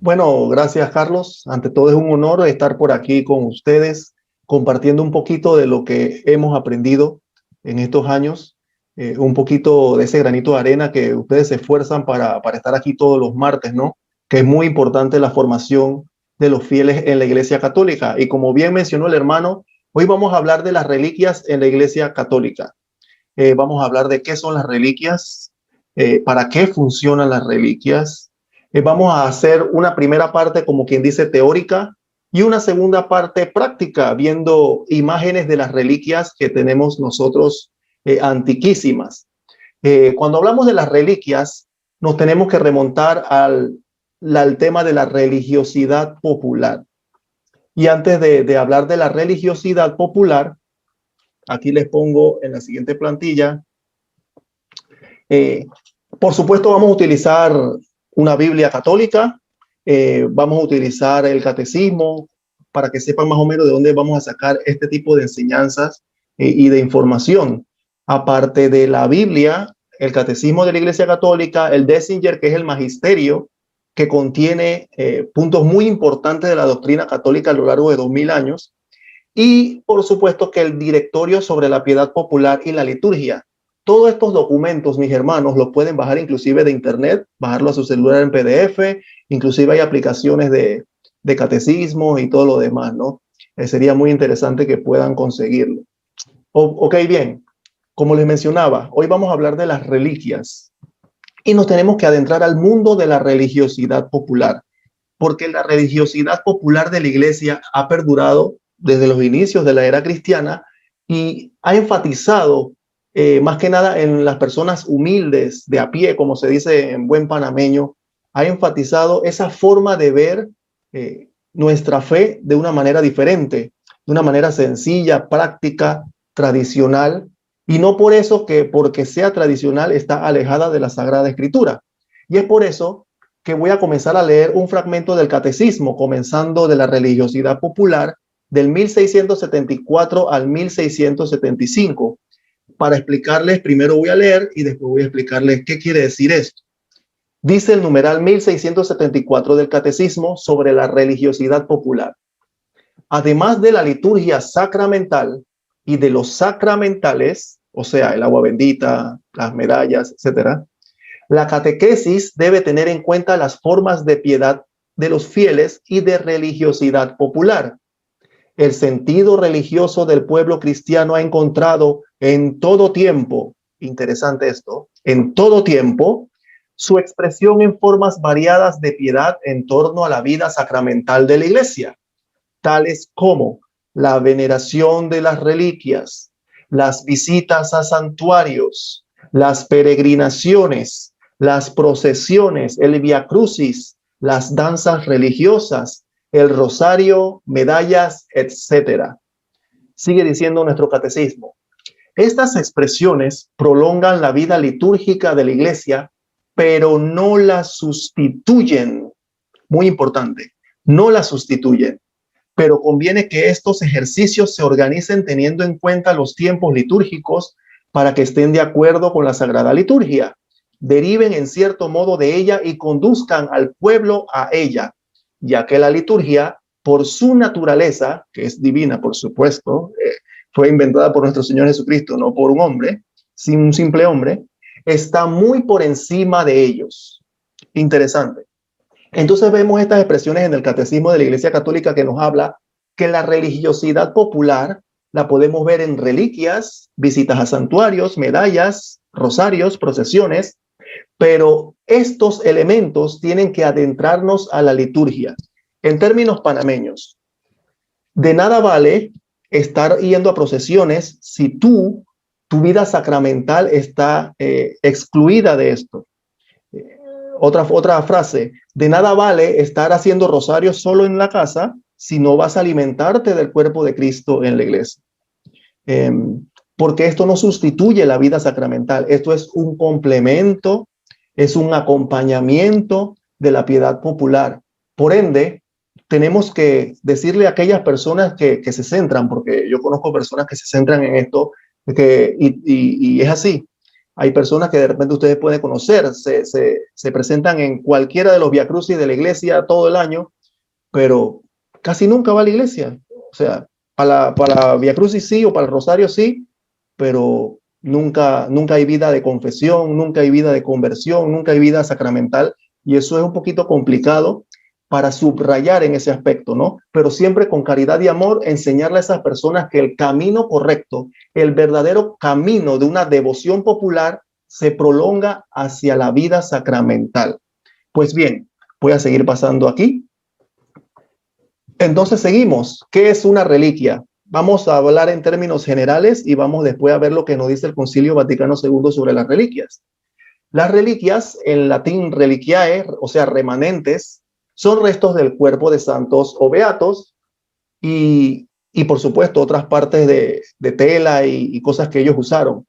Bueno, gracias Carlos. Ante todo es un honor estar por aquí con ustedes, compartiendo un poquito de lo que hemos aprendido en estos años, un poquito de ese granito de arena que ustedes se esfuerzan para estar aquí todos los martes, ¿no? Que es muy importante la formación de los fieles en la Iglesia Católica. Y como bien mencionó el hermano, hoy vamos a hablar de las reliquias en la Iglesia Católica. Vamos a hablar de qué son las reliquias, para qué funcionan las reliquias. Vamos a hacer una primera parte, como quien dice, teórica y una segunda parte práctica, viendo imágenes de las reliquias que tenemos nosotros antiquísimas. Cuando hablamos de las reliquias, nos tenemos que remontar al tema de la religiosidad popular. Y antes de hablar de la religiosidad popular, aquí les pongo en la siguiente plantilla. Eh, por supuesto, vamos a utilizar una Biblia católica, vamos a utilizar el catecismo para que sepan más o menos de dónde vamos a sacar este tipo de enseñanzas y de información. Aparte de la Biblia, el catecismo de la Iglesia Católica, el Décinger, que es el magisterio, que contiene puntos muy importantes de la doctrina católica a lo largo de 2000 años, y por supuesto que el directorio sobre la piedad popular y la liturgia. Todos estos documentos, mis hermanos, los pueden bajar inclusive de internet, bajarlo a su celular en PDF, inclusive hay aplicaciones de catecismo y todo lo demás, ¿no? Sería muy interesante que puedan conseguirlo. Ok, bien, como les mencionaba, hoy vamos a hablar de las reliquias y nos tenemos que adentrar al mundo de la religiosidad popular, porque la religiosidad popular de la iglesia ha perdurado desde los inicios de la era cristiana y ha enfatizado más que nada en las personas humildes de a pie, como se dice en buen panameño, ha enfatizado esa forma de ver nuestra fe de una manera diferente, de una manera sencilla, práctica, tradicional, y no por eso que porque sea tradicional está alejada de la Sagrada Escritura. Y es por eso que voy a comenzar a leer un fragmento del catecismo, comenzando de la religiosidad popular del 1674 al 1675. Para explicarles, primero voy a leer y después voy a explicarles qué quiere decir esto. Dice el numeral 1674 del catecismo sobre la religiosidad popular. Además de la liturgia sacramental y de los sacramentales, o sea, el agua bendita, las medallas, etcétera, la catequesis debe tener en cuenta las formas de piedad de los fieles y de religiosidad popular. El sentido religioso del pueblo cristiano ha encontrado en todo tiempo, interesante esto, en todo tiempo, su expresión en formas variadas de piedad en torno a la vida sacramental de la iglesia, tales como la veneración de las reliquias, las visitas a santuarios, las peregrinaciones, las procesiones, el Via Crucis, las danzas religiosas, el rosario, medallas, etcétera. Sigue diciendo nuestro catecismo. Estas expresiones prolongan la vida litúrgica de la iglesia, pero no la sustituyen. Muy importante, no la sustituyen. Pero conviene que estos ejercicios se organicen teniendo en cuenta los tiempos litúrgicos para que estén de acuerdo con la Sagrada Liturgia, deriven en cierto modo de ella y conduzcan al pueblo a ella, ya que la liturgia, por su naturaleza, que es divina, por supuesto, fue inventada por nuestro Señor Jesucristo, no por un hombre, sin un simple hombre, está muy por encima de ellos. Interesante. Entonces vemos estas expresiones en el Catecismo de la Iglesia Católica que nos habla que la religiosidad popular la podemos ver en reliquias, visitas a santuarios, medallas, rosarios, procesiones, pero estos elementos tienen que adentrarnos a la liturgia. En términos panameños, de nada vale estar yendo a procesiones si tu vida sacramental está excluida de esto. Otra frase, de nada vale estar haciendo rosarios solo en la casa si no vas a alimentarte del cuerpo de Cristo en la iglesia. Porque esto no sustituye la vida sacramental, esto es un complemento, es un acompañamiento de la piedad popular. Por ende, tenemos que decirle a aquellas personas que se centran, porque yo conozco personas que se centran en esto, y es así. Hay personas que de repente ustedes pueden conocer, se presentan en cualquiera de los viacrucis de la iglesia todo el año, pero casi nunca va a la iglesia. O sea, para Via Crucis sí, o para el Rosario sí, pero nunca hay vida de confesión, nunca hay vida de conversión, nunca hay vida sacramental, y eso es un poquito complicado para subrayar en ese aspecto, ¿no? Pero siempre con caridad y amor, enseñarle a esas personas que el camino correcto, el verdadero camino de una devoción popular, se prolonga hacia la vida sacramental. Pues bien, voy a seguir pasando aquí. Entonces seguimos. ¿Qué es una reliquia? Vamos a hablar en términos generales y vamos después a ver lo que nos dice el Concilio Vaticano II sobre las reliquias. Las reliquias, en latín reliquiae, o sea, remanentes, son restos del cuerpo de santos o beatos y por supuesto otras partes de tela y cosas que ellos usaron.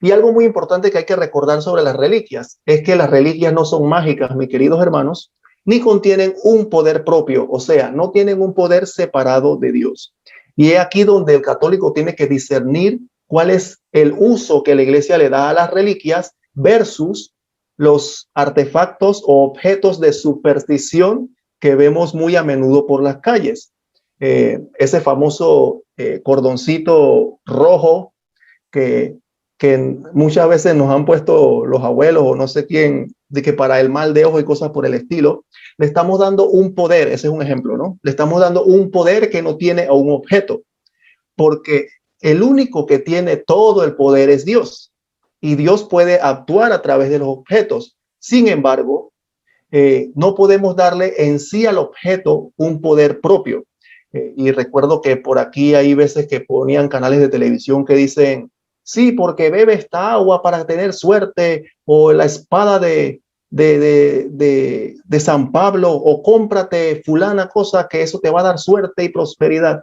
Y algo muy importante que hay que recordar sobre las reliquias es que las reliquias no son mágicas, mis queridos hermanos, ni contienen un poder propio, o sea, no tienen un poder separado de Dios. Y es aquí donde el católico tiene que discernir cuál es el uso que la iglesia le da a las reliquias versus los artefactos o objetos de superstición que vemos muy a menudo por las calles. Ese famoso cordoncito rojo que muchas veces nos han puesto los abuelos o no sé quién, de que para el mal de ojo y cosas por el estilo, le estamos dando un poder, ese es un ejemplo, ¿no? Le estamos dando un poder que no tiene a un objeto, porque el único que tiene todo el poder es Dios, y Dios puede actuar a través de los objetos. Sin embargo, no podemos darle en sí al objeto un poder propio. Y recuerdo que por aquí hay veces que ponían canales de televisión que dicen, sí, porque bebe esta agua para tener suerte, o la espada de San Pablo, o cómprate fulana cosa que eso te va a dar suerte y prosperidad.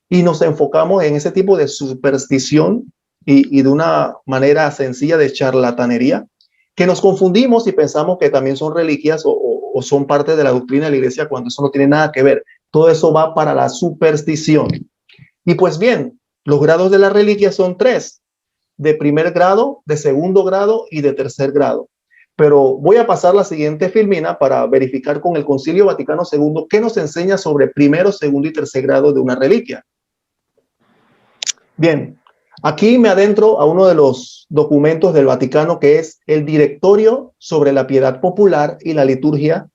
Y nos enfocamos en ese tipo de superstición y de una manera sencilla de charlatanería, que nos confundimos y pensamos que también son reliquias o son parte de la doctrina de la iglesia, cuando eso no tiene nada que ver. Todo eso va para la superstición. Y pues bien, los grados de la reliquia son 3: de primer grado, de segundo grado y de tercer grado. Pero voy a pasar la siguiente filmina para verificar con el Concilio Vaticano II qué nos enseña sobre primero, segundo y tercer grado de una reliquia. Bien, aquí me adentro a uno de los documentos del Vaticano, que es el Directorio sobre la Piedad Popular y la Liturgia.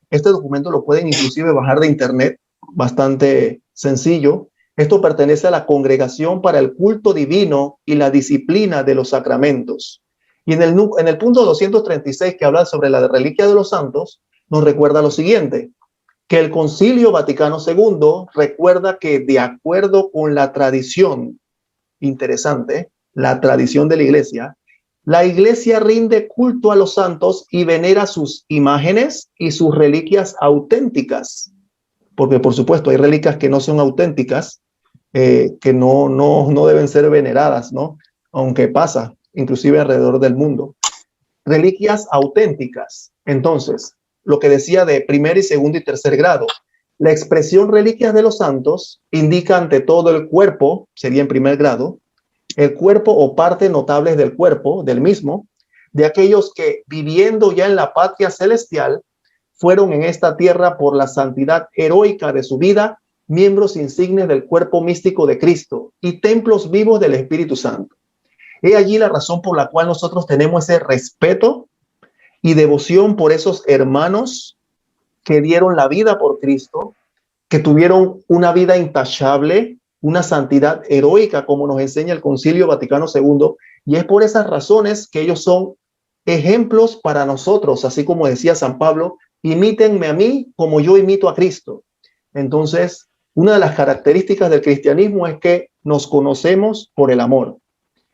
Este documento lo pueden inclusive bajar de internet, bastante sencillo. Esto pertenece a la Congregación para el Culto Divino y la Disciplina de los Sacramentos. Y en el punto 236, que habla sobre la reliquia de los santos, nos recuerda lo siguiente: que el Concilio Vaticano II recuerda que, de acuerdo con la tradición, interesante, la tradición de la iglesia rinde culto a los santos y venera sus imágenes y sus reliquias auténticas, porque por supuesto hay reliquias que no son auténticas, que no deben ser veneradas, ¿no? Aunque pasa, inclusive alrededor del mundo. Reliquias auténticas. Entonces, lo que decía de primer y segundo y tercer grado, la expresión reliquias de los santos indica ante todo el cuerpo, sería en primer grado, el cuerpo o parte notables del cuerpo, del mismo, de aquellos que, viviendo ya en la patria celestial, fueron en esta tierra por la santidad heroica de su vida, miembros insignes del cuerpo místico de Cristo y templos vivos del Espíritu Santo. He allí la razón por la cual nosotros tenemos ese respeto y devoción por esos hermanos que dieron la vida por Cristo, que tuvieron una vida intachable, una santidad heroica, como nos enseña el Concilio Vaticano II, y es por esas razones que ellos son ejemplos para nosotros, así como decía San Pablo, imítenme a mí como yo imito a Cristo. Entonces, una de las características del cristianismo es que nos conocemos por el amor.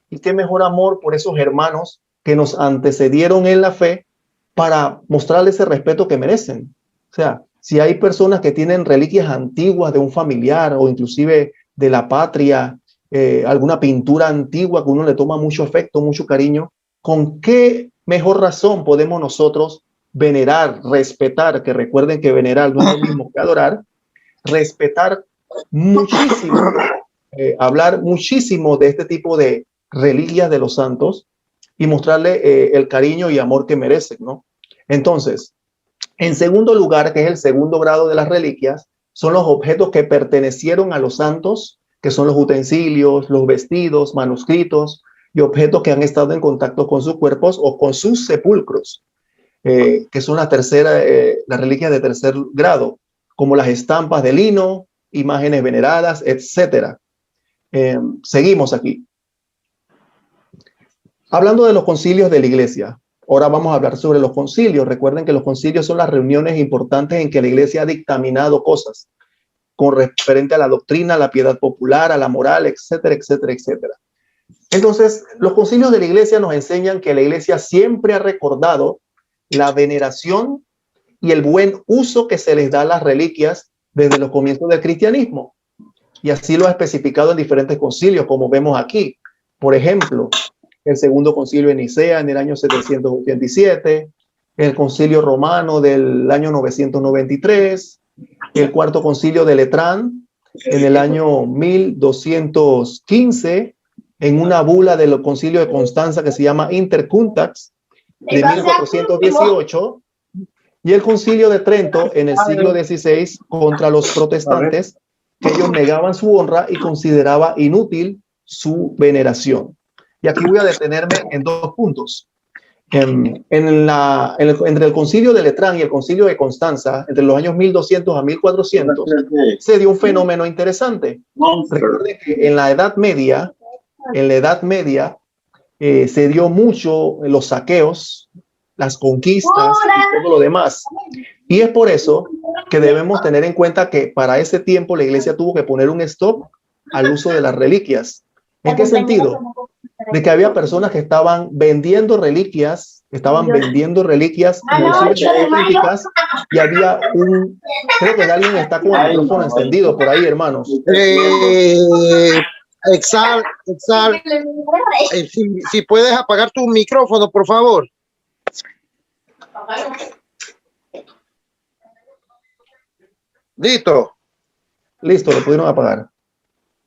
Y qué mejor amor por esos hermanos que nos antecedieron en la fe para mostrarles ese respeto que merecen. O sea, si hay personas que tienen reliquias antiguas de un familiar o inclusive de la patria, alguna pintura antigua que uno le toma mucho afecto, mucho cariño, ¿con qué mejor razón podemos nosotros venerar, respetar? Que recuerden que venerar no es lo mismo que adorar. Respetar muchísimo, hablar muchísimo de este tipo de reliquias de los santos, y mostrarle el cariño y amor que merecen, ¿no? Entonces, en segundo lugar, que es el segundo grado de las reliquias, son los objetos que pertenecieron a los santos, que son los utensilios, los vestidos, manuscritos y objetos que han estado en contacto con sus cuerpos o con sus sepulcros, que son las reliquias de tercer grado, como las estampas de lino, imágenes veneradas, etcétera. Seguimos aquí. Hablando de los concilios de la iglesia, ahora vamos a hablar sobre los concilios. Recuerden que los concilios son las reuniones importantes en que la iglesia ha dictaminado cosas con referente a la doctrina, a la piedad popular, a la moral, etcétera, etcétera, etcétera. Entonces, los concilios de la iglesia nos enseñan que la iglesia siempre ha recordado la veneración y el buen uso que se les da a las reliquias desde los comienzos del cristianismo. Y así lo ha especificado en diferentes concilios, como vemos aquí. Por ejemplo, el segundo concilio de Nicea en el año 787, el concilio romano del año 993, el cuarto concilio de Letrán en el año 1215, en una bula del concilio de Constanza que se llama Intercuntax de 1418, y el concilio de Trento en el siglo XVI contra los protestantes, que ellos negaban su honra y consideraba inútil su veneración. Y aquí voy a detenerme en dos puntos. Entre el concilio de Letrán y el concilio de Constanza, entre los años 1200 a 1400, se dio un fenómeno interesante. Recuerden que en la Edad Media, se dio mucho los saqueos, las conquistas y todo lo demás. Y es por eso que debemos tener en cuenta que para ese tiempo la iglesia tuvo que poner un stop al uso de las reliquias. ¿En qué sentido? De que había personas que estaban vendiendo reliquias, auténticas, y había creo que alguien está con el micrófono encendido por ahí, hermanos. Exal, si puedes apagar tu micrófono, por favor. Listo, lo pudieron apagar.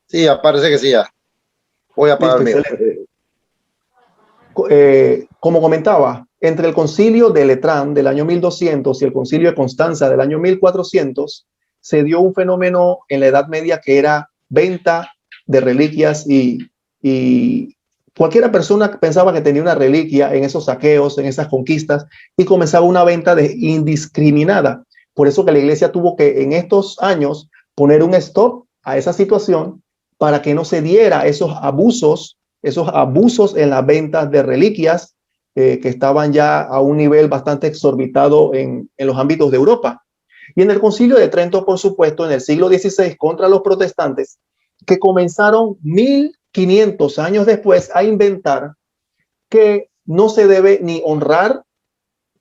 Sí, parece que sí ya. Voy a apagar. Como comentaba, entre el concilio de Letrán del año 1200 y el concilio de Constanza del año 1400, se dio un fenómeno en la Edad Media que era venta de reliquias y cualquiera persona pensaba que tenía una reliquia en esos saqueos, en esas conquistas, y comenzaba una venta indiscriminada. Por eso que la iglesia tuvo que en estos años poner un stop a esa situación para que no se diera esos abusos en las ventas de reliquias que estaban ya a un nivel bastante exorbitado en los ámbitos de Europa. Y en el concilio de Trento, por supuesto, en el siglo XVI contra los protestantes, que comenzaron 1500 años después a inventar que no se debe ni honrar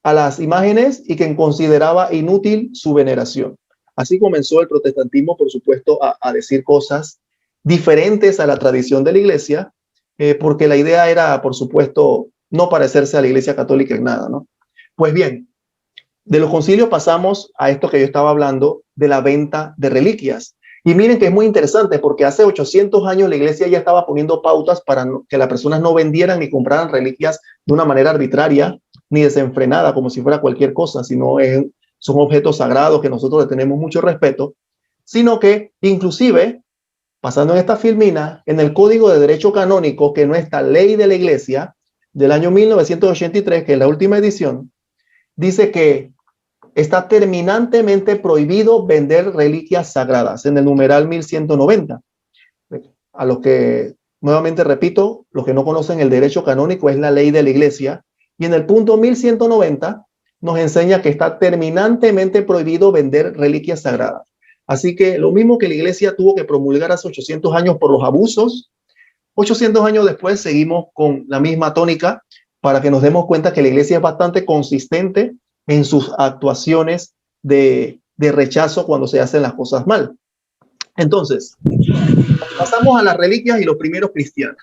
a las imágenes y que consideraba inútil su veneración. Así comenzó el protestantismo, por supuesto, a decir cosas diferentes a la tradición de la iglesia, porque la idea era, por supuesto, no parecerse a la iglesia católica en nada, ¿no? Pues bien, de los concilios pasamos a esto que yo estaba hablando de la venta de reliquias. Y miren que es muy interesante porque hace 800 años la iglesia ya estaba poniendo pautas para que las personas no vendieran ni compraran reliquias de una manera arbitraria ni desenfrenada como si fuera cualquier cosa, sino son objetos sagrados que nosotros le tenemos mucho respeto, sino que inclusive, pasando en esta filmina, en el Código de Derecho Canónico, que no está ley de la iglesia, del año 1983, que es la última edición, dice que está terminantemente prohibido vender reliquias sagradas en el numeral 1190. A los que, nuevamente repito, los que no conocen el derecho canónico es la ley de la iglesia, y en el punto 1190 nos enseña que está terminantemente prohibido vender reliquias sagradas. Así que lo mismo que la iglesia tuvo que promulgar hace 800 años por los abusos, 800 años después seguimos con la misma tónica para que nos demos cuenta que la iglesia es bastante consistente en sus actuaciones de rechazo cuando se hacen las cosas mal. Entonces, pasamos a las reliquias y los primeros cristianos.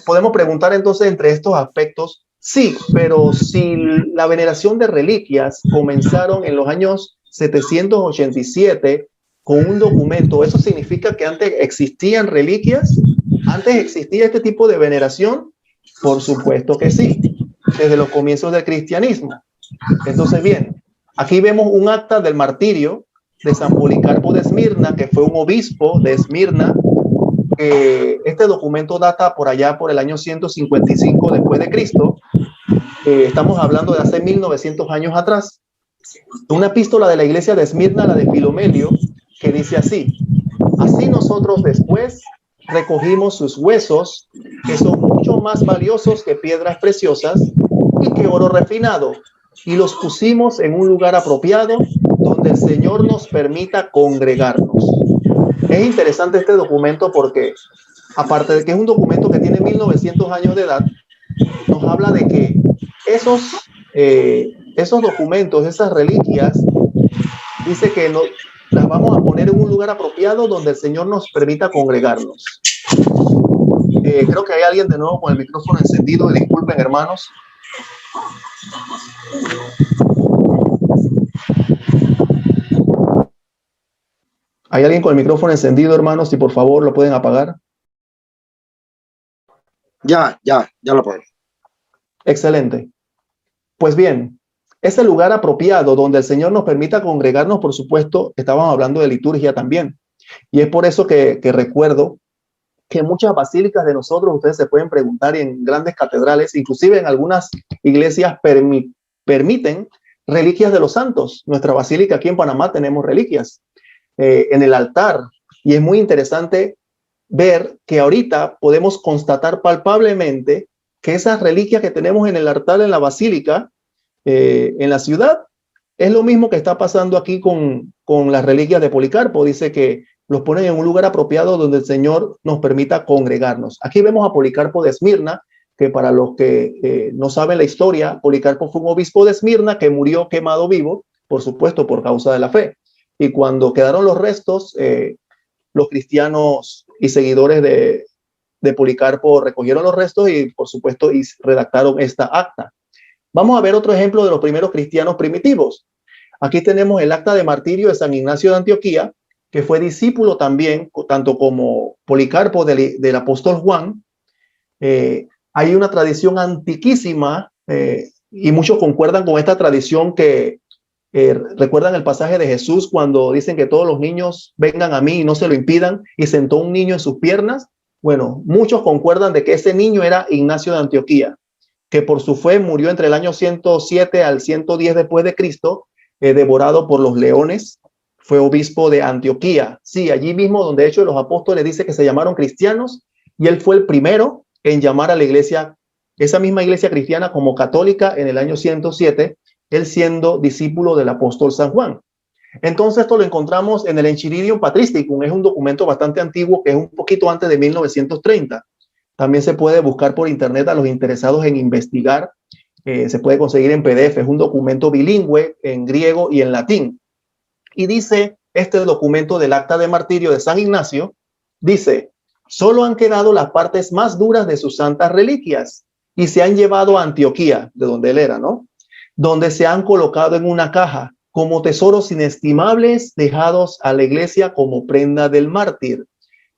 Podemos preguntar entonces entre estos aspectos, sí, pero si la veneración de reliquias comenzaron en los años 787 con un documento, ¿eso significa que antes existían reliquias? ¿Antes existía este tipo de veneración? Por supuesto que sí, desde los comienzos del cristianismo. Entonces, bien, aquí vemos un acta del martirio de San Policarpo de Esmirna, que fue un obispo de Esmirna. Este documento data por allá por el año 155 después de Cristo. Estamos hablando de hace 1900 años atrás. Una epístola de la iglesia de Esmirna, la de Filomelio, que dice así: así nosotros después recogimos sus huesos, que son mucho más valiosos que piedras preciosas y que oro refinado, y los pusimos en un lugar apropiado donde el Señor nos permita congregarnos. Es interesante este documento porque, aparte de que es un documento que tiene 1900 años de edad, nos habla de que esos documentos, esas reliquias, dice que las vamos a poner en un lugar apropiado donde el Señor nos permita congregarnos. Creo que hay alguien de nuevo con el micrófono encendido. Disculpen, hermanos. ¿Hay alguien con el micrófono encendido, hermanos? Si por favor lo pueden apagar. Ya lo puedo. Excelente. Pues bien, ese lugar apropiado donde el Señor nos permita congregarnos, por supuesto, estábamos hablando de liturgia también. Y es por eso que recuerdo que en muchas basílicas de nosotros, ustedes se pueden preguntar, y en grandes catedrales, inclusive en algunas iglesias permiten reliquias de los santos. Nuestra basílica aquí en Panamá tenemos reliquias en el altar. Y es muy interesante ver que ahorita podemos constatar palpablemente que esas reliquias que tenemos en el altar en la basílica, en la ciudad, es lo mismo que está pasando aquí con las reliquias de Policarpo. Dice que los ponen en un lugar apropiado donde el Señor nos permita congregarnos. Aquí vemos a Policarpo de Esmirna, que para los que no saben la historia, Policarpo fue un obispo de Esmirna que murió quemado vivo, por supuesto, por causa de la fe. Y cuando quedaron los restos, los cristianos y seguidores de Policarpo recogieron los restos y, por supuesto, redactaron esta acta. Vamos a ver otro ejemplo de los primeros cristianos primitivos. Aquí tenemos el acta de martirio de San Ignacio de Antioquía, que fue discípulo también, tanto como Policarpo del apóstol Juan. Hay una tradición antiquísima y muchos concuerdan con esta tradición que recuerdan el pasaje de Jesús cuando dicen que todos los niños vengan a mí y no se lo impidan, y sentó un niño en sus piernas. Bueno, muchos concuerdan de que ese niño era Ignacio de Antioquía, que por su fe murió entre el año 107 al 110 después de Cristo, devorado por los leones. Fue obispo de Antioquía. Sí, allí mismo donde de hecho los apóstoles dice que se llamaron cristianos, y él fue el primero en llamar a la iglesia, esa misma iglesia cristiana, como católica en el año 107, él siendo discípulo del apóstol San Juan. Entonces esto lo encontramos en el Enchiridium Patristicum, es un documento bastante antiguo que es un poquito antes de 1930. También se puede buscar por internet a los interesados en investigar. Se puede conseguir en PDF. Es un documento bilingüe en griego y en latín. Y dice este documento del acta de martirio de San Ignacio, dice: solo han quedado las partes más duras de sus santas reliquias y se han llevado a Antioquía, de donde él era, ¿no? Donde se han colocado en una caja como tesoros inestimables dejados a la iglesia como prenda del mártir.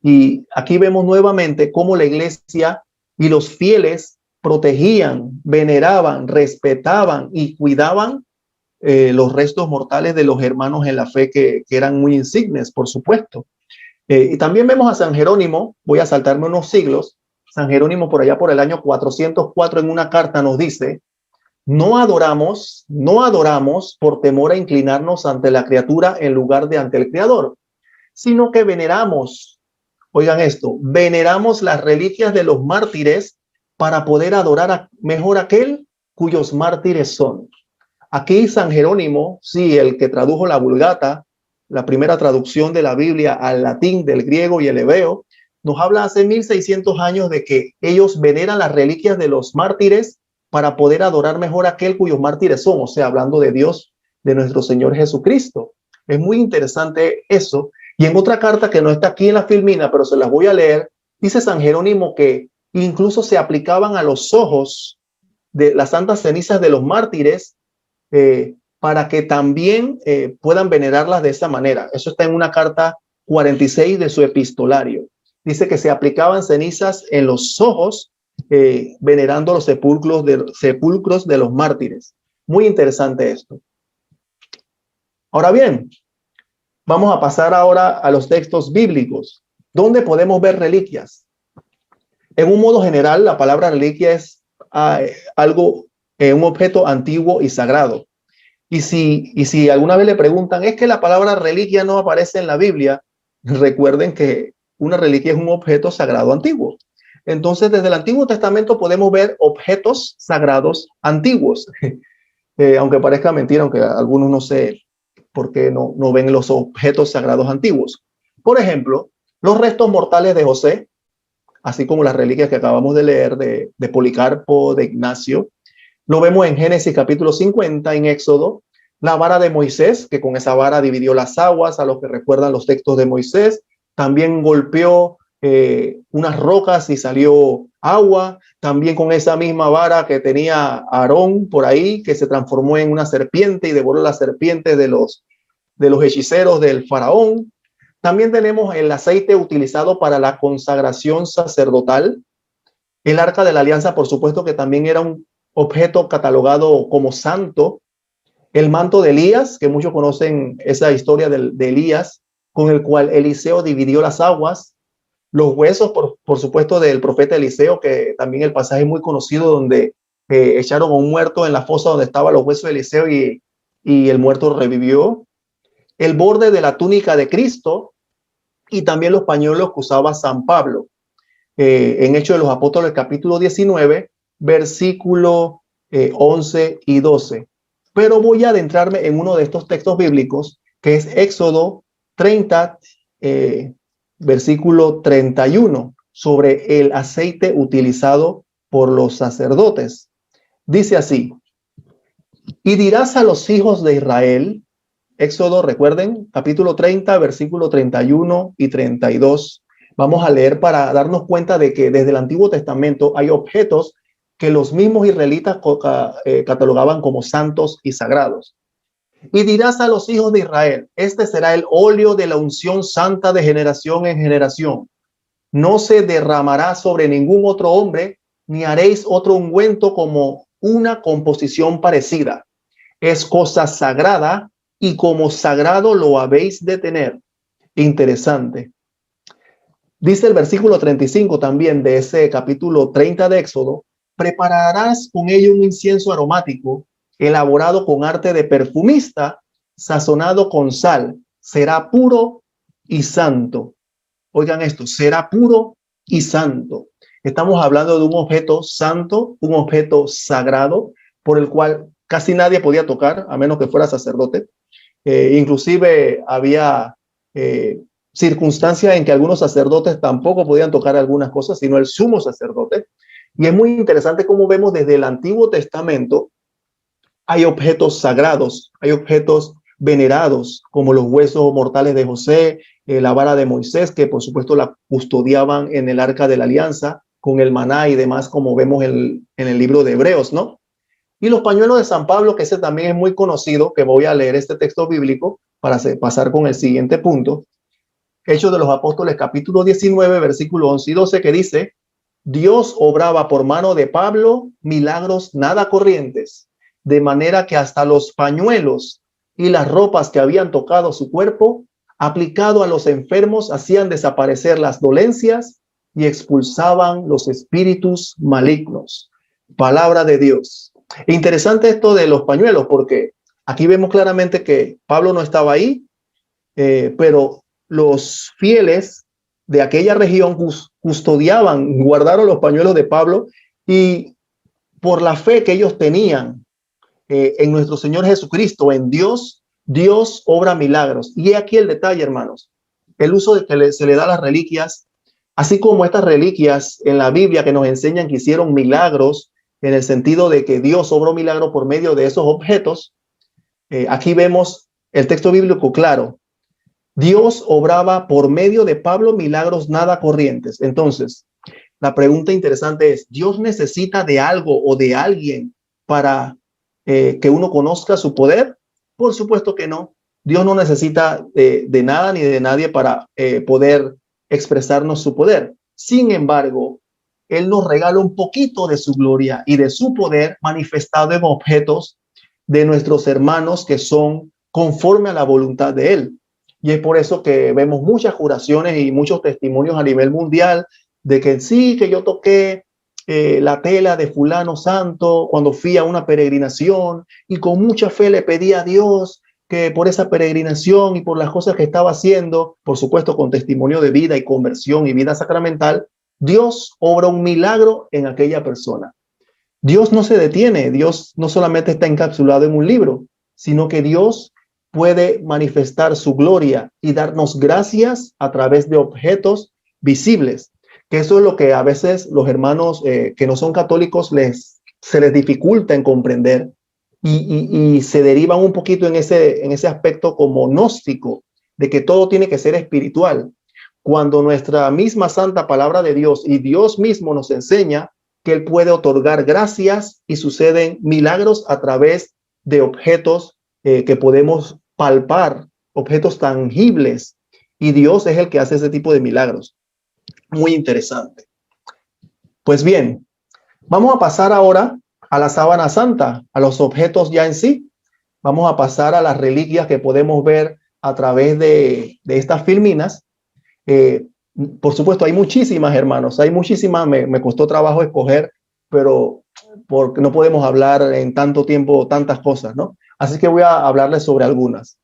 Y aquí vemos nuevamente cómo la iglesia y los fieles protegían, veneraban, respetaban y cuidaban los restos mortales de los hermanos en la fe que eran muy insignes, por supuesto. Y también vemos a San Jerónimo, voy a saltarme unos siglos. San Jerónimo por allá por el año 404 en una carta nos dice: no adoramos por temor a inclinarnos ante la criatura en lugar de ante el Creador, sino que veneramos, oigan esto, veneramos las reliquias de los mártires para poder adorar mejor aquel cuyos mártires son. Aquí San Jerónimo, sí, el que tradujo la Vulgata, la primera traducción de la Biblia al latín, del griego y el hebreo, nos habla hace 1600 años de que ellos veneran las reliquias de los mártires para poder adorar mejor a aquel cuyos mártires son, o sea, hablando de Dios, de nuestro Señor Jesucristo. Es muy interesante eso. Y en otra carta que no está aquí en la filmina, pero se las voy a leer, dice San Jerónimo que incluso se aplicaban a los ojos de las santas cenizas de los mártires para que también puedan venerarlas de esa manera. Eso está en una carta 46 de su epistolario. Dice que se aplicaban cenizas en los ojos venerando los sepulcros de los mártires. Muy interesante esto. Ahora bien, vamos a pasar ahora a los textos bíblicos, donde podemos ver reliquias. En un modo general, la palabra reliquia es un objeto antiguo y sagrado. Y si alguna vez le preguntan, ¿es que la palabra reliquia no aparece en la Biblia? Recuerden que una reliquia es un objeto sagrado antiguo. Entonces, desde el Antiguo Testamento podemos ver objetos sagrados antiguos. Aunque parezca mentira, aunque algunos no sé por qué no ven los objetos sagrados antiguos. Por ejemplo, los restos mortales de José, así como las reliquias que acabamos de leer de Policarpo, de Ignacio. Lo vemos en Génesis capítulo 50, en Éxodo, la vara de Moisés, que con esa vara dividió las aguas, a los que recuerdan los textos de Moisés. También golpeó unas rocas y salió agua. También con esa misma vara que tenía Aarón por ahí, que se transformó en una serpiente y devoró las serpientes de los hechiceros del faraón. También tenemos el aceite utilizado para la consagración sacerdotal. El arca de la alianza, por supuesto, que también era un objeto catalogado como santo. El manto de Elías, que muchos conocen esa historia de Elías, con el cual Eliseo dividió las aguas. Los huesos, por supuesto, del profeta Eliseo, que también el pasaje muy conocido donde echaron a un muerto en la fosa donde estaban los huesos de Eliseo y el muerto revivió. El borde de la túnica de Cristo y también los pañuelos que usaba San Pablo. En Hechos de los Apóstoles, capítulo 19, versículo 11 y 12. Pero voy a adentrarme en uno de estos textos bíblicos, que es Éxodo 30, versículo 31, sobre el aceite utilizado por los sacerdotes. Dice así: y dirás a los hijos de Israel, Éxodo, recuerden, capítulo 30, versículo 31 y 32. Vamos a leer para darnos cuenta de que desde el Antiguo Testamento hay objetos que los mismos israelitas catalogaban como santos y sagrados. Y dirás a los hijos de Israel, este será el óleo de la unción santa de generación en generación. No se derramará sobre ningún otro hombre, ni haréis otro ungüento como una composición parecida. Es cosa sagrada, y como sagrado lo habéis de tener. Interesante. Dice el versículo 35 también de ese capítulo 30 de Éxodo: prepararás con ello un incienso aromático, elaborado con arte de perfumista, sazonado con sal. Será puro y santo. Oigan esto, será puro y santo. Estamos hablando de un objeto santo, un objeto sagrado, por el cual casi nadie podía tocar, a menos que fuera sacerdote. Inclusive había circunstancias en que algunos sacerdotes tampoco podían tocar algunas cosas, sino el sumo sacerdote. Y es muy interesante cómo vemos desde el Antiguo Testamento hay objetos sagrados, hay objetos venerados, como los huesos mortales de José, la vara de Moisés, que por supuesto la custodiaban en el arca de la alianza, con el maná y demás, como vemos en el libro de Hebreos, ¿no? Y los pañuelos de San Pablo, que ese también es muy conocido, que voy a leer este texto bíblico para pasar con el siguiente punto. Hechos de los Apóstoles, capítulo 19, versículo 11 y 12, que dice: Dios obraba por mano de Pablo milagros nada corrientes, de manera que hasta los pañuelos y las ropas que habían tocado su cuerpo, aplicado a los enfermos, hacían desaparecer las dolencias y expulsaban los espíritus malignos. Palabra de Dios. Interesante esto de los pañuelos, porque aquí vemos claramente que Pablo no estaba ahí, pero los fieles de aquella región custodiaban, guardaron los pañuelos de Pablo, y por la fe que ellos tenían en nuestro Señor Jesucristo, en Dios, Dios obra milagros. Y aquí el detalle, hermanos, el uso de que se le da a las reliquias, así como estas reliquias en la Biblia que nos enseñan que hicieron milagros, en el sentido de que Dios obró milagro por medio de esos objetos. Aquí vemos el texto bíblico claro. Dios obraba por medio de Pablo milagros nada corrientes. Entonces, la pregunta interesante es, ¿Dios necesita de algo o de alguien para que uno conozca su poder? Por supuesto que no. Dios no necesita de nada ni de nadie para poder expresarnos su poder. Sin embargo, Él nos regala un poquito de su gloria y de su poder manifestado en objetos de nuestros hermanos que son conforme a la voluntad de Él. Y es por eso que vemos muchas curaciones y muchos testimonios a nivel mundial de que sí, que yo toqué la tela de fulano santo cuando fui a una peregrinación y con mucha fe le pedí a Dios que por esa peregrinación y por las cosas que estaba haciendo, por supuesto con testimonio de vida y conversión y vida sacramental, Dios obra un milagro en aquella persona. Dios no se detiene, Dios no solamente está encapsulado en un libro, sino que Dios puede manifestar su gloria y darnos gracias a través de objetos visibles, que eso es lo que a veces los hermanos que no son católicos se les dificulta en comprender y se derivan un poquito en ese aspecto como gnóstico, de que todo tiene que ser espiritual, cuando nuestra misma santa palabra de Dios y Dios mismo nos enseña que Él puede otorgar gracias y suceden milagros a través de objetos que podemos palpar, objetos tangibles, y Dios es el que hace ese tipo de milagros. Muy interesante. Pues bien, vamos a pasar ahora a la sábana santa, a los objetos ya en sí. Vamos a pasar a las reliquias que podemos ver a través de estas filminas. Por supuesto, hay muchísimas, hermanos, hay muchísimas, me costó trabajo escoger, pero porque no podemos hablar en tanto tiempo tantas cosas, ¿no? Así que voy a hablarles sobre algunas.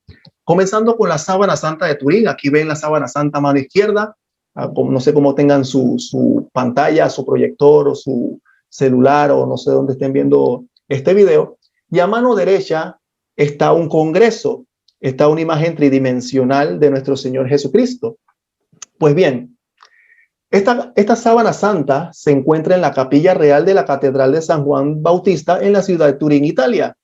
Comenzando con la sábana santa de Turín. Aquí ven la sábana santa a mano izquierda. No sé cómo tengan su pantalla, su proyector o su celular o no sé dónde estén viendo este video. Y a mano derecha está un congreso, está una imagen tridimensional de nuestro Señor Jesucristo. Pues bien, esta sábana santa se encuentra en la capilla real de la Catedral de San Juan Bautista en la ciudad de Turín, Italia.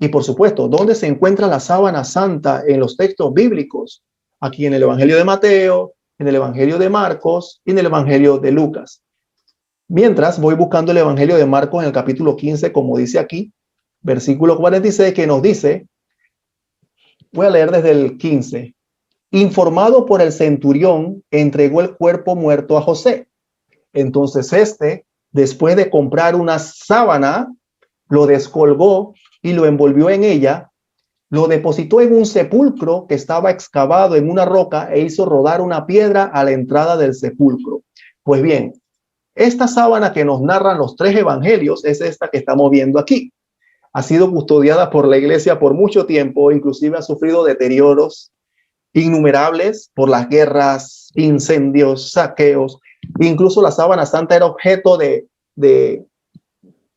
Y por supuesto, ¿dónde se encuentra la sábana santa en los textos bíblicos? Aquí en el Evangelio de Mateo, en el Evangelio de Marcos y en el Evangelio de Lucas. Mientras voy buscando el Evangelio de Marcos en el capítulo 15, como dice aquí, versículo 46, que nos dice, voy a leer desde el 15. Informado por el centurión, entregó el cuerpo muerto a José. Entonces después de comprar una sábana, lo descolgó y lo envolvió en ella, lo depositó en un sepulcro que estaba excavado en una roca e hizo rodar una piedra a la entrada del sepulcro. Pues bien, esta sábana que nos narran los tres evangelios es esta que estamos viendo aquí. Ha sido custodiada por la iglesia por mucho tiempo, inclusive ha sufrido deterioros innumerables por las guerras, incendios, saqueos. Incluso la sábana santa era objeto de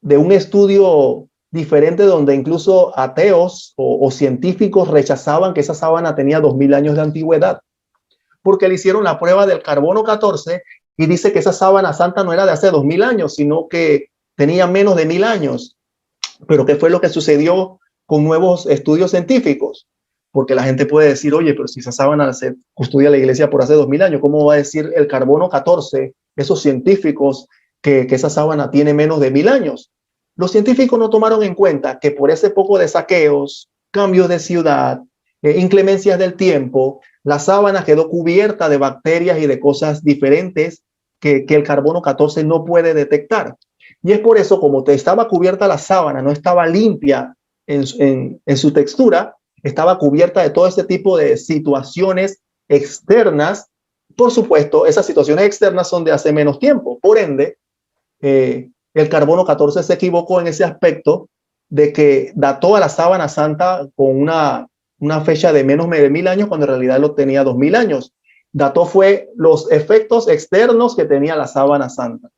un estudio diferente donde incluso ateos o científicos rechazaban que esa sábana tenía 2000 años de antigüedad, porque le hicieron la prueba del carbono 14 y dice que esa sábana santa no era de hace 2000 años, sino que tenía menos de 1000 años. Pero ¿qué fue lo que sucedió con nuevos estudios científicos? Porque la gente puede decir, oye, pero si esa sábana se custodia la iglesia por hace 2000 años, ¿cómo va a decir el carbono 14, esos científicos, que esa sábana tiene menos de 1000 años? Los científicos no tomaron en cuenta que por ese poco de saqueos, cambios de ciudad, inclemencias del tiempo, la sábana quedó cubierta de bacterias y de cosas diferentes que el carbono 14 no puede detectar. Y es por eso, como estaba cubierta la sábana, no estaba limpia en su textura, estaba cubierta de todo este tipo de situaciones externas. Por supuesto, esas situaciones externas son de hace menos tiempo. Por ende, el carbono 14 se equivocó en ese aspecto de que dató a la sábana santa con una fecha de menos de 1000 años, cuando en realidad lo tenía 2000 años. Dató fue los efectos externos que tenía la sábana santa.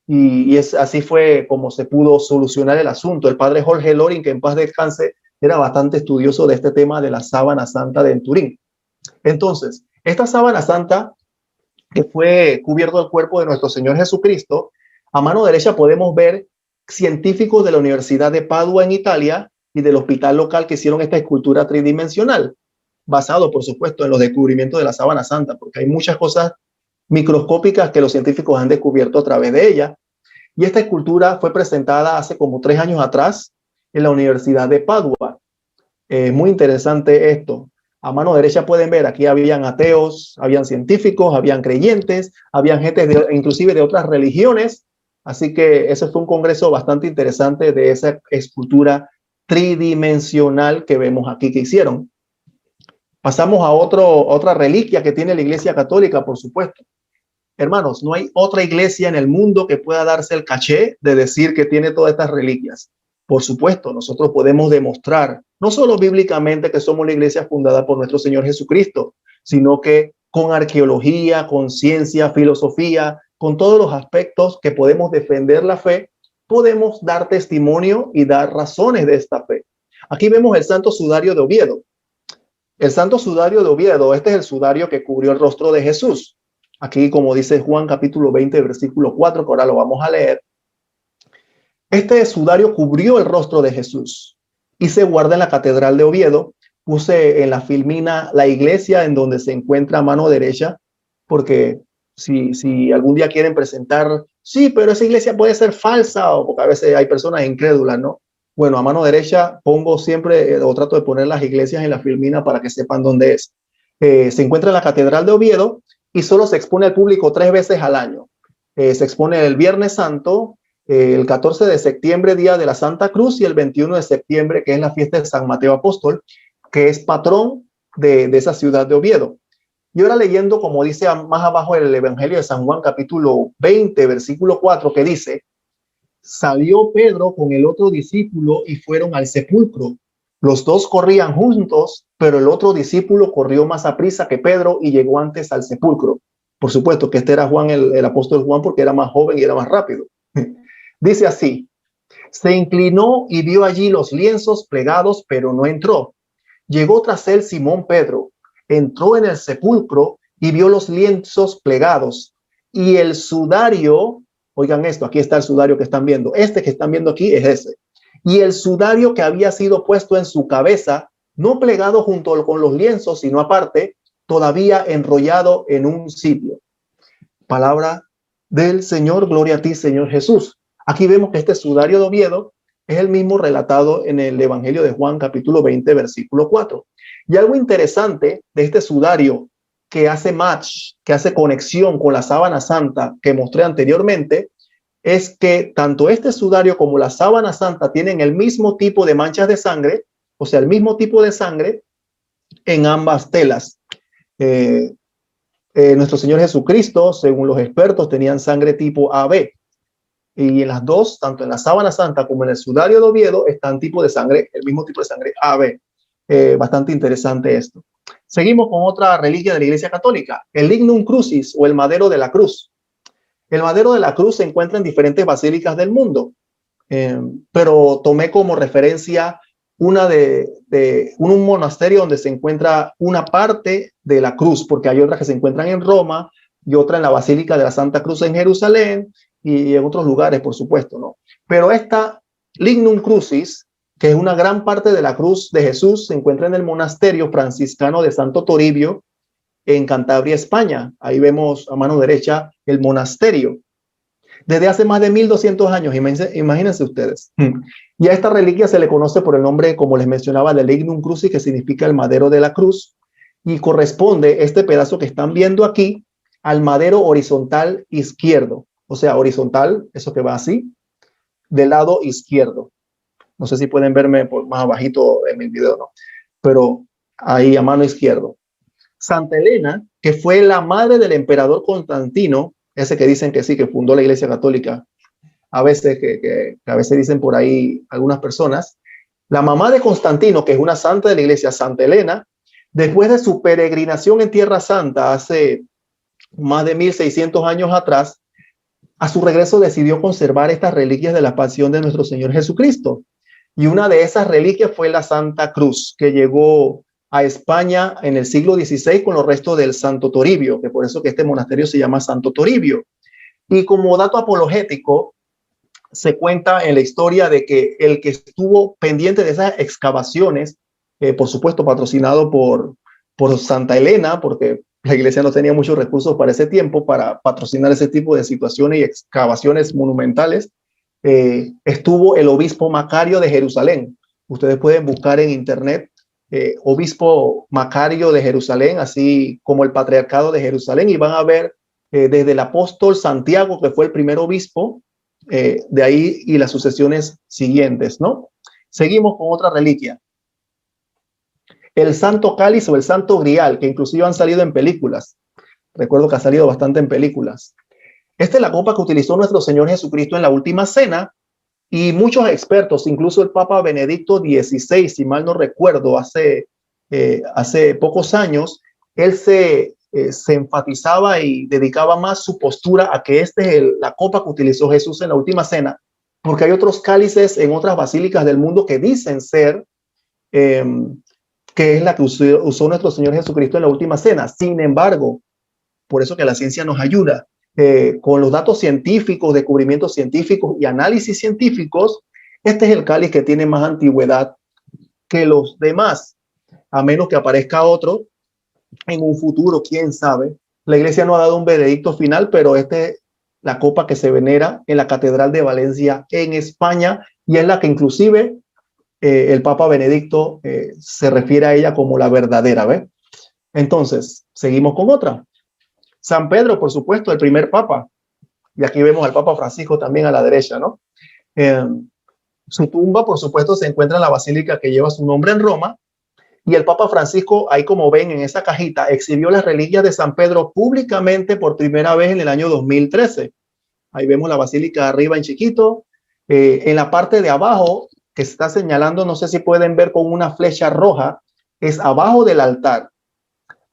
Y así fue como se pudo solucionar el asunto. El padre Jorge Loring, que en paz descanse, era bastante estudioso de este tema de la sábana santa de Turín. Entonces, esta sábana santa que fue cubierto el cuerpo de nuestro Señor Jesucristo, a mano derecha podemos ver científicos de la Universidad de Padua en Italia y del hospital local que hicieron esta escultura tridimensional, basado, por supuesto, en los descubrimientos de la sábana santa, porque hay muchas cosas microscópicas que los científicos han descubierto a través de ella. Y esta escultura fue presentada hace como 3 años atrás en la Universidad de Padua. Muy interesante esto. A mano derecha pueden ver, aquí habían ateos, habían científicos, habían creyentes, habían gente inclusive de otras religiones. Así que ese fue un congreso bastante interesante de esa escultura tridimensional que vemos aquí que hicieron. Pasamos a otra reliquia que tiene la Iglesia Católica, por supuesto. Hermanos, no hay otra iglesia en el mundo que pueda darse el caché de decir que tiene todas estas reliquias. Por supuesto, nosotros podemos demostrar, no solo bíblicamente, que somos la iglesia fundada por nuestro Señor Jesucristo, sino que con arqueología, con ciencia, filosofía, con todos los aspectos que podemos defender la fe, podemos dar testimonio y dar razones de esta fe. Aquí vemos el Santo Sudario de Oviedo. El Santo Sudario de Oviedo, este es el sudario que cubrió el rostro de Jesús. Aquí, como dice Juan capítulo 20, versículo 4, que ahora lo vamos a leer. Este sudario cubrió el rostro de Jesús y se guarda en la Catedral de Oviedo. Puse en la filmina la iglesia en donde se encuentra a mano derecha, porque si algún día quieren presentar, sí, pero esa iglesia puede ser falsa, o porque a veces hay personas incrédulas, ¿no? Bueno, a mano derecha pongo siempre, o trato de poner las iglesias en la filmina para que sepan dónde es. Se encuentra en la Catedral de Oviedo y solo se expone al público 3 veces al año. Se expone el Viernes Santo, el 14 de septiembre, día de la Santa Cruz, y el 21 de septiembre, que es la fiesta de San Mateo Apóstol, que es patrón de esa ciudad de Oviedo. Y ahora leyendo, como dice más abajo el Evangelio de San Juan, capítulo 20, versículo 4, que dice: salió Pedro con el otro discípulo y fueron al sepulcro. Los dos corrían juntos, pero el otro discípulo corrió más aprisa que Pedro y llegó antes al sepulcro. Por supuesto que este era Juan, el apóstol Juan, porque era más joven y era más rápido. Dice así: se inclinó y vio allí los lienzos plegados, pero no entró. Llegó tras él Simón Pedro, entró en el sepulcro y vio los lienzos plegados y el sudario. Oigan esto, aquí está el sudario que están viendo. Este que están viendo aquí es ese. Y el sudario que había sido puesto en su cabeza, no plegado junto con los lienzos, sino aparte, todavía enrollado en un sitio. Palabra del Señor, gloria a ti, Señor Jesús. Aquí vemos que este sudario de Oviedo es el mismo relatado en el Evangelio de Juan, capítulo 20, versículo 4. Y algo interesante de este sudario que hace match, que hace conexión con la sábana santa que mostré anteriormente, es que tanto este sudario como la sábana santa tienen el mismo tipo de manchas de sangre, o sea, el mismo tipo de sangre en ambas telas. Nuestro Señor Jesucristo, según los expertos, tenían sangre tipo AB. Y en las dos, tanto en la sábana santa como en el sudario de Oviedo, están tipo de sangre, el mismo tipo de sangre AB. Bastante interesante esto. Seguimos con otra reliquia de la Iglesia Católica, el lignum crucis, o el madero de la cruz. El madero de la cruz se encuentra en diferentes basílicas del mundo, pero tomé como referencia una un monasterio donde se encuentra una parte de la cruz, porque hay otras que se encuentran en Roma y otra en la Basílica de la Santa Cruz en Jerusalén y en otros lugares, por supuesto, ¿no? Pero esta lignum crucis, que es una gran parte de la cruz de Jesús, se encuentra en el monasterio franciscano de Santo Toribio, en Cantabria, España. Ahí vemos a mano derecha el monasterio. Desde hace más de 1200 años, imagínense ustedes. Y a esta reliquia se le conoce por el nombre, como les mencionaba, de lignum crucis, que significa el madero de la cruz, y corresponde este pedazo que están viendo aquí al madero horizontal izquierdo. O sea, horizontal, eso que va así, del lado izquierdo. No sé si pueden verme por más abajito en mi video, ¿no? Pero ahí a mano izquierda. Santa Elena, que fue la madre del emperador Constantino, ese que dicen que sí, que fundó la Iglesia Católica, a veces que a veces dicen por ahí algunas personas, la mamá de Constantino, que es una santa de la Iglesia, Santa Elena, después de su peregrinación en Tierra Santa hace más de 1600 años atrás, a su regreso decidió conservar estas reliquias de la pasión de nuestro Señor Jesucristo. Y una de esas reliquias fue la Santa Cruz, que llegó a España en el siglo XVI con los restos del Santo Toribio, que por eso que este monasterio se llama Santo Toribio. Y como dato apologético, se cuenta en la historia de que el que estuvo pendiente de esas excavaciones, por supuesto patrocinado por Santa Elena, porque la iglesia no tenía muchos recursos para ese tiempo para patrocinar ese tipo de situaciones y excavaciones monumentales, estuvo el obispo Macario de Jerusalén. Ustedes pueden buscar en internet obispo Macario de Jerusalén, así como el patriarcado de Jerusalén, y van a ver desde el apóstol Santiago, que fue el primer obispo, de ahí y las sucesiones siguientes, ¿no? Seguimos con otra reliquia. El Santo Cáliz o el Santo Grial, que inclusive han salido en películas. Recuerdo que ha salido bastante en películas. Esta es la copa que utilizó nuestro Señor Jesucristo en la última cena, y muchos expertos, incluso el Papa Benedicto XVI, si mal no recuerdo, hace pocos años, él se enfatizaba y dedicaba más su postura a que esta es la copa que utilizó Jesús en la última cena, porque hay otros cálices en otras basílicas del mundo que dicen ser que es la que usó nuestro Señor Jesucristo en la última cena. Sin embargo, por eso que la ciencia nos ayuda, con los datos científicos, descubrimientos científicos y análisis científicos, este es el cáliz que tiene más antigüedad que los demás, a menos que aparezca otro en un futuro, quién sabe. La iglesia no ha dado un veredicto final, pero la copa que se venera en la Catedral de Valencia en España, y es la que inclusive el Papa Benedicto se refiere a ella como la verdadera, ¿ve? Entonces, seguimos con otra. San Pedro, por supuesto, el primer papa. Y aquí vemos al Papa Francisco también a la derecha, ¿no? Su tumba, por supuesto, se encuentra en la basílica que lleva su nombre en Roma. Y el Papa Francisco, ahí como ven en esa cajita, exhibió las reliquias de San Pedro públicamente por primera vez en el año 2013. Ahí vemos la basílica arriba en chiquito. En la parte de abajo, que se está señalando, no sé si pueden ver con una flecha roja, es abajo del altar.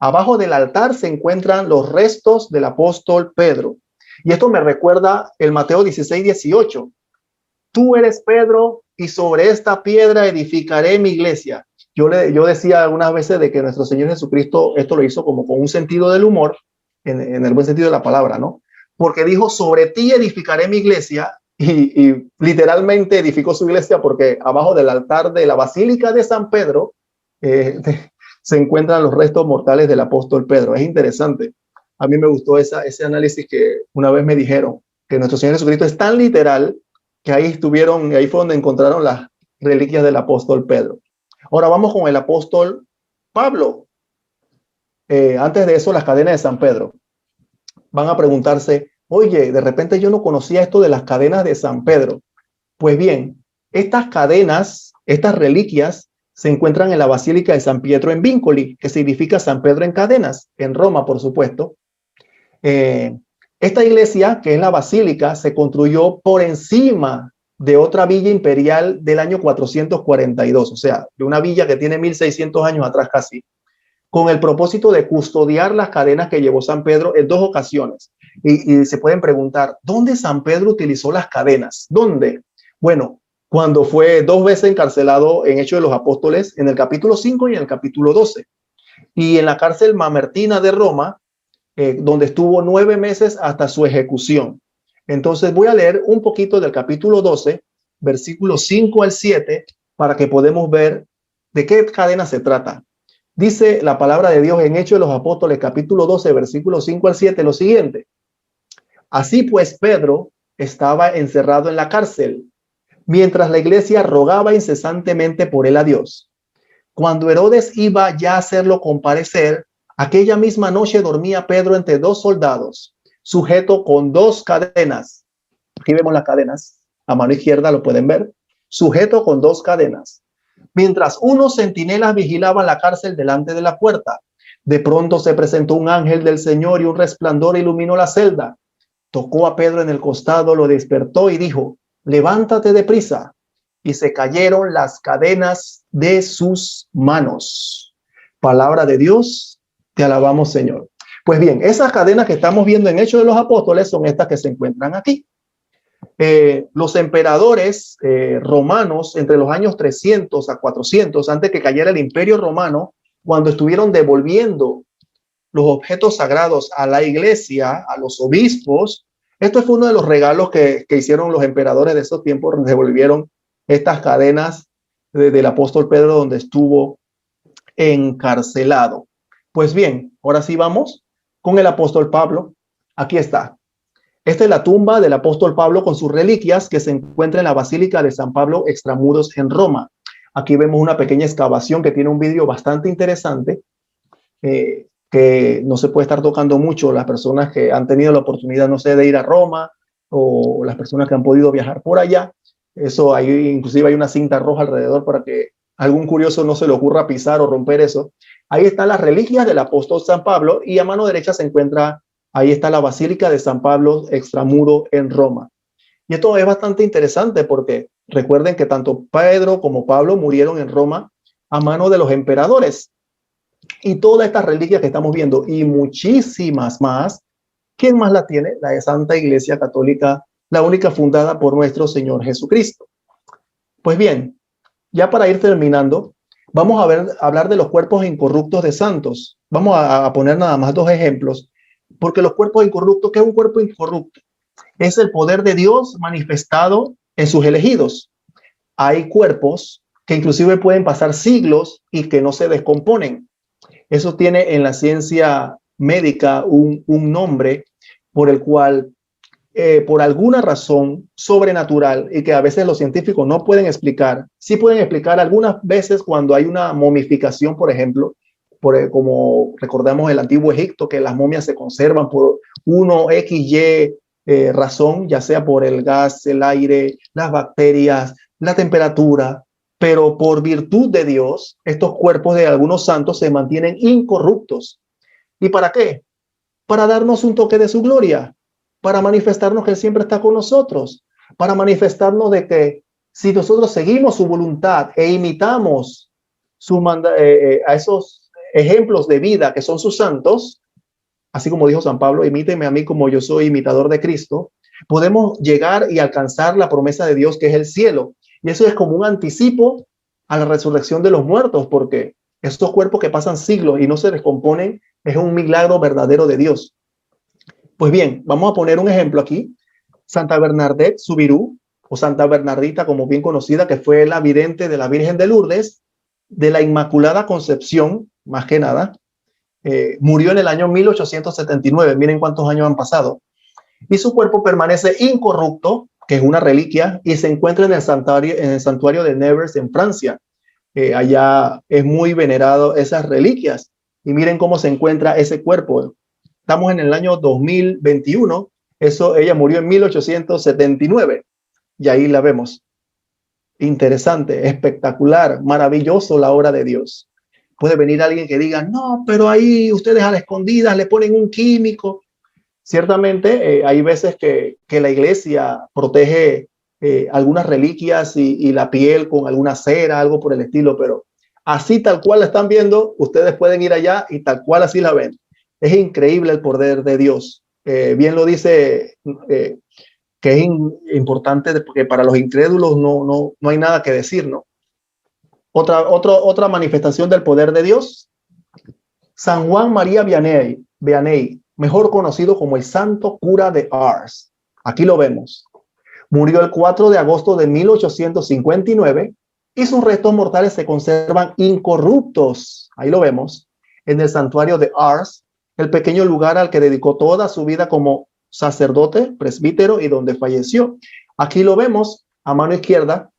Abajo del altar se encuentran los restos del apóstol Pedro. Y esto me recuerda el Mateo 16:18. Tú eres Pedro y sobre esta piedra edificaré mi iglesia. Yo decía algunas veces de que nuestro Señor Jesucristo esto lo hizo como con un sentido del humor, en el buen sentido de la palabra, ¿no? Porque dijo, sobre ti edificaré mi iglesia, y literalmente edificó su iglesia, porque abajo del altar de la Basílica de San Pedro se encuentran los restos mortales del apóstol Pedro. Es interesante. A mí me gustó ese análisis que una vez me dijeron, que nuestro Señor Jesucristo es tan literal que ahí fue donde encontraron las reliquias del apóstol Pedro. Ahora vamos con el apóstol Pablo. Antes de eso, las cadenas de San Pedro. Van a preguntarse, oye, de repente yo no conocía esto de las cadenas de San Pedro. Pues bien, estas cadenas, estas reliquias, se encuentran en la Basílica de San Pietro en Vincoli, que significa San Pedro en cadenas, en Roma, por supuesto. Esta iglesia, que es la basílica, se construyó por encima de otra villa imperial del año 442, o sea, de una villa que tiene 1600 años atrás casi, con el propósito de custodiar las cadenas que llevó San Pedro en 2 ocasiones. Y se pueden preguntar, ¿dónde San Pedro utilizó las cadenas? ¿Dónde? Bueno, cuando fue 2 veces encarcelado en Hechos de los Apóstoles, en el capítulo 5 y en el capítulo 12. Y en la cárcel Mamertina de Roma, donde estuvo 9 meses hasta su ejecución. Entonces voy a leer un poquito del capítulo 12, versículos 5 al 7, para que podamos ver de qué cadena se trata. Dice la palabra de Dios en Hechos de los Apóstoles, capítulo 12, versículos 5 al 7, lo siguiente. Así pues, Pedro estaba encerrado en la cárcel, mientras la iglesia rogaba incesantemente por él a Dios. Cuando Herodes iba ya a hacerlo comparecer, aquella misma noche dormía Pedro entre 2 soldados, sujeto con 2 cadenas. Aquí vemos las cadenas, a mano izquierda lo pueden ver, sujeto con 2 cadenas. Mientras unos centinelas vigilaban la cárcel delante de la puerta, de pronto se presentó un ángel del Señor y un resplandor iluminó la celda. Tocó a Pedro en el costado, lo despertó y dijo, levántate deprisa. Y se cayeron las cadenas de sus manos. Palabra de Dios, te alabamos, Señor. Pues bien, esas cadenas que estamos viendo en Hechos de los Apóstoles son estas que se encuentran aquí. Los emperadores romanos entre los años 300 a 400, antes que cayera el Imperio Romano, cuando estuvieron devolviendo los objetos sagrados a la iglesia, a los obispos, esto fue uno de los regalos que hicieron los emperadores de esos tiempos, devolvieron estas cadenas del apóstol Pedro donde estuvo encarcelado. Pues bien, ahora sí vamos con el apóstol Pablo. Aquí está. Esta es la tumba del apóstol Pablo con sus reliquias que se encuentra en la Basílica de San Pablo extramuros en Roma. Aquí vemos una pequeña excavación que tiene un vídeo bastante interesante, que no se puede estar tocando mucho las personas que han tenido la oportunidad, no sé, de ir a Roma o las personas que han podido viajar por allá. Eso, ahí inclusive hay una cinta roja alrededor para que algún curioso no se le ocurra pisar o romper eso. Ahí están las reliquias del apóstol San Pablo y a mano derecha se encuentra, ahí está la Basílica de San Pablo extramuro en Roma. Y esto es bastante interesante porque recuerden que tanto Pedro como Pablo murieron en Roma a mano de los emperadores. Y todas estas reliquias que estamos viendo y muchísimas más, ¿quién más la tiene? La de Santa Iglesia Católica, la única fundada por nuestro Señor Jesucristo. Pues bien, ya para ir terminando, vamos a hablar de los cuerpos incorruptos de santos. Vamos a poner nada más dos ejemplos, porque los cuerpos incorruptos, ¿qué es un cuerpo incorrupto? Es el poder de Dios manifestado en sus elegidos. Hay cuerpos que inclusive pueden pasar siglos y que no se descomponen. Eso tiene en la ciencia médica un nombre por el cual, por alguna razón sobrenatural y que a veces los científicos no pueden explicar, sí pueden explicar algunas veces cuando hay una momificación, por ejemplo, como recordamos el antiguo Egipto, que las momias se conservan por 1XY razón, ya sea por el gas, el aire, las bacterias, la temperatura, pero por virtud de Dios, estos cuerpos de algunos santos se mantienen incorruptos. ¿Y para qué? Para darnos un toque de su gloria, para manifestarnos que Él siempre está con nosotros, para manifestarnos de que si nosotros seguimos su voluntad e imitamos a esos ejemplos de vida que son sus santos, así como dijo San Pablo, imíteme a mí como yo soy imitador de Cristo, podemos llegar y alcanzar la promesa de Dios que es el cielo. Y eso es como un anticipo a la resurrección de los muertos, porque estos cuerpos que pasan siglos y no se descomponen es un milagro verdadero de Dios. Pues bien, vamos a poner un ejemplo aquí. Santa Bernadette Soubirous, o Santa Bernardita, como bien conocida, que fue la vidente de la Virgen de Lourdes, de la Inmaculada Concepción, más que nada, murió en el año 1879. Miren cuántos años han pasado. Y su cuerpo permanece incorrupto, que es una reliquia, y se encuentra en el santuario de Nevers en Francia. Allá es muy venerado esas reliquias. Y miren cómo se encuentra ese cuerpo. Estamos en el año 2021. Ella murió en 1879. Y ahí la vemos. Interesante, espectacular, maravilloso la obra de Dios. Puede venir alguien que diga, no, pero ahí ustedes a la escondida le ponen un químico. Ciertamente hay veces que la iglesia protege algunas reliquias y la piel con alguna cera, algo por el estilo, pero así tal cual la están viendo, ustedes pueden ir allá y tal cual así la ven. Es increíble el poder de Dios. Bien lo dice, que es importante porque para los incrédulos no hay nada que decir, ¿no? Otra manifestación del poder de Dios, San Juan María Vianney, mejor conocido como el Santo Cura de Ars. Aquí lo vemos. Murió el 4 de agosto de 1859 y sus restos mortales se conservan incorruptos. Ahí lo vemos, en el santuario de Ars, el pequeño lugar al que dedicó toda su vida como sacerdote, presbítero y donde falleció. Aquí lo vemos a mano izquierda,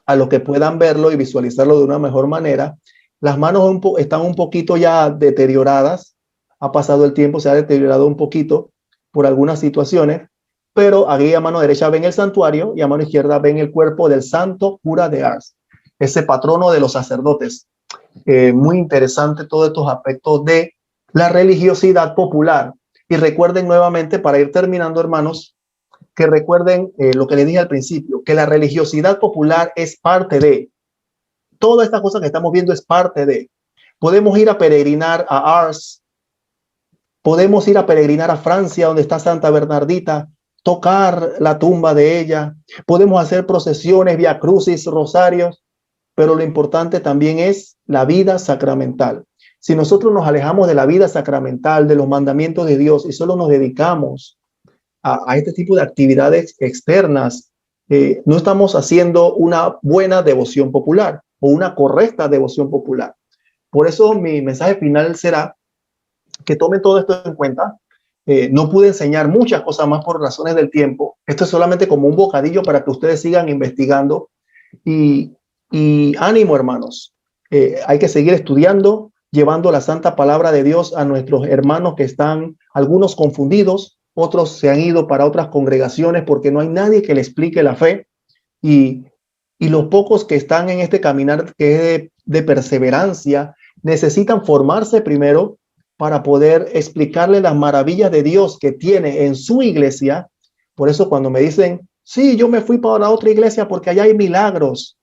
a los que puedan verlo y visualizarlo de una mejor manera. Las manos están un poquito ya deterioradas, ha pasado el tiempo, se ha deteriorado un poquito por algunas situaciones, pero aquí a mano derecha ven el santuario y a mano izquierda ven el cuerpo del Santo Cura de Ars, ese patrono de los sacerdotes. Muy interesante todos estos aspectos de la religiosidad popular. Y recuerden nuevamente, para ir terminando, hermanos, que recuerden lo que les dije al principio, que la religiosidad popular es parte de toda esta cosa que estamos viendo, es parte de. Podemos ir a peregrinar a Ars, podemos ir a peregrinar a Francia, donde está Santa Bernardita, tocar la tumba de ella, podemos hacer procesiones, vía crucis, rosarios, pero lo importante también es la vida sacramental. Si nosotros nos alejamos de la vida sacramental, de los mandamientos de Dios y solo nos dedicamos a este tipo de actividades externas, no estamos haciendo una buena devoción popular o una correcta devoción popular. Por eso mi mensaje final será que tomen todo esto en cuenta. No pude enseñar muchas cosas más por razones del tiempo. Esto es solamente como un bocadillo para que ustedes sigan investigando y Y ánimo, hermanos. Hay que seguir estudiando, llevando la santa palabra de Dios a nuestros hermanos que están, algunos confundidos, otros se han ido para otras congregaciones porque no hay nadie que le explique la fe. Y, y los pocos que están en este caminar que es de perseverancia, necesitan formarse primero para poder explicarle las maravillas de Dios que tiene en su iglesia. Por eso cuando me dicen, sí, yo me fui para otra iglesia porque allá hay milagros.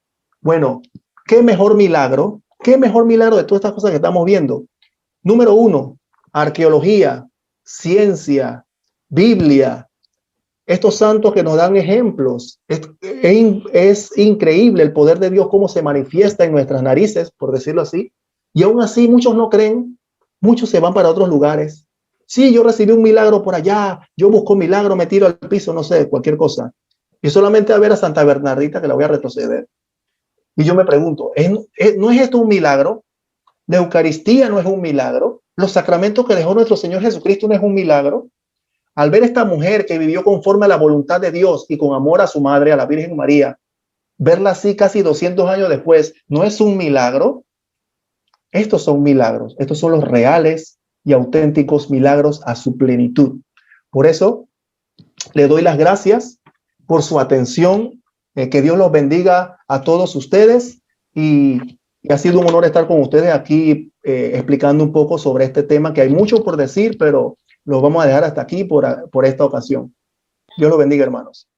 Bueno, ¿qué mejor milagro? ¿Qué mejor milagro de todas estas cosas que estamos viendo? Número uno, arqueología, ciencia, Biblia, estos santos que nos dan ejemplos. Es increíble el poder de Dios, cómo se manifiesta en nuestras narices, por decirlo así. Y aún así muchos no creen, muchos se van para otros lugares. Sí, yo recibí un milagro por allá, yo busco un milagro, me tiro al piso, no sé, cualquier cosa. Y solamente a ver a Santa Bernardita, que la voy a retroceder. Y yo me pregunto, ¿no es esto un milagro? ¿La Eucaristía no es un milagro? ¿Los sacramentos que dejó nuestro Señor Jesucristo no es un milagro? Al ver esta mujer que vivió conforme a la voluntad de Dios y con amor a su madre, a la Virgen María, verla así casi 200 años después, ¿no es un milagro? Estos son milagros, estos son los reales y auténticos milagros a su plenitud. Por eso le doy las gracias por su atención, que Dios los bendiga a todos ustedes y ha sido un honor estar con ustedes aquí explicando un poco sobre este tema, que hay mucho por decir, pero lo vamos a dejar hasta aquí por esta ocasión. Dios los bendiga, hermanos.